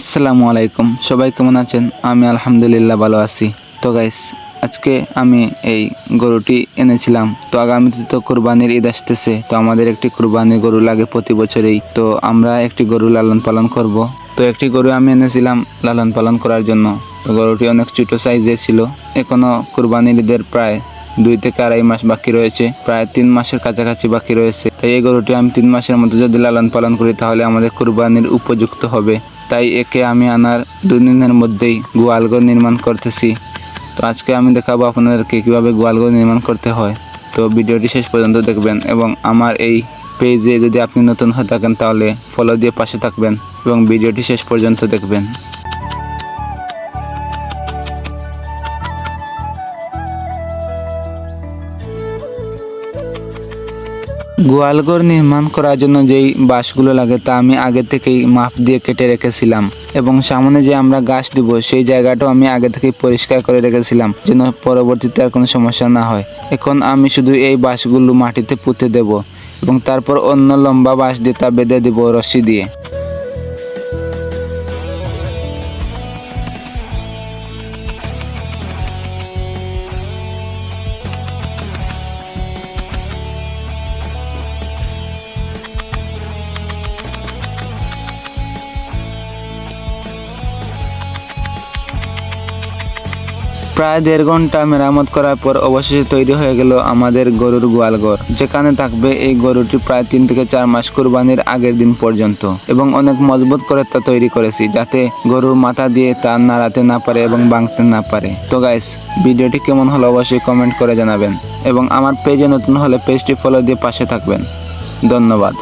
আসসালামু আলাইকুম, সবাই কেমন আছেন? আমি আলহামদুলিল্লাহ ভালো আছি। তো গাইস, আজকে আমি এই গরুটি এনেছিলাম। তো আগামীতে তো কুরবানির ঈদ আসতেছে, তো আমাদের একটি কুরবানি গরু লাগে প্রতি বছরেই। তো আমরা একটি গরু লালন পালন করব। তো একটি গরু আমি এনেছিলাম লালন পালন করার জন্য। তো গরুটি অনেক ছোট সাইজের ছিল। এখনো কুরবানির ঈদের প্রায় 2 থেকে 2.5 মাস বাকি রয়েছে, প্রায় 3 মাসের কাছাকাছি বাকি রয়েছে। তাই এই গরুটি আমি 3 মাসের মধ্যে যদি লালন পালন করি তাহলে আমাদের কুরবানির উপযুক্ত হবে। তাই একে আমি আনার 2 দিনের মধ্যেই গোয়ালঘর নির্মাণ করতেছি। তো আজকে আমি দেখাবো আপনাদেরকে কীভাবে গোয়ালঘর নির্মাণ করতে হয়। তো ভিডিওটি শেষ পর্যন্ত দেখবেন এবং আমার এই পেজে যদি আপনি নতুন হয়ে থাকেন তাহলে ফলো দিয়ে পাশে থাকবেন এবং ভিডিওটি শেষ পর্যন্ত দেখবেন। গোয়ালঘর নির্মাণ করার জন্য যেই বাঁশগুলো লাগে তা আমি আগে থেকেই মাপ দিয়ে কেটে রেখেছিলাম এবং সামনে যে আমরা গাছ দিব সেই জায়গাটাও আমি আগে থেকেই পরিষ্কার করে রেখেছিলাম যেন পরবর্তীতে আর কোনো সমস্যা না হয়। এখন আমি শুধু এই বাঁশগুলো মাটিতে পুঁতে দেব এবং তারপর অন্য লম্বা বাঁশ দিয়ে তা বেঁধে দেব রশি দিয়ে। প্রায় 1.5 ঘন্টা মেরামত করার পর অবশেষে তৈরি হয়ে গেল আমাদের গরুর গোয়ালঘর, যেখানে থাকবে এই গরুটি প্রায় 3 থেকে 4 মাস কুরবানির আগের দিন পর্যন্ত। এবং অনেক মজবুত করে তা তৈরি করেছি যাতে গরুর মাথা দিয়ে তা নাড়াতে না পারে এবং ভাঙতে না পারে। তো গাইস, ভিডিওটি কেমন হলো অবশ্যই কমেন্ট করে জানাবেন এবং আমার পেজে নতুন হলে পেজটি ফলো দিয়ে পাশে থাকবেন। ধন্যবাদ।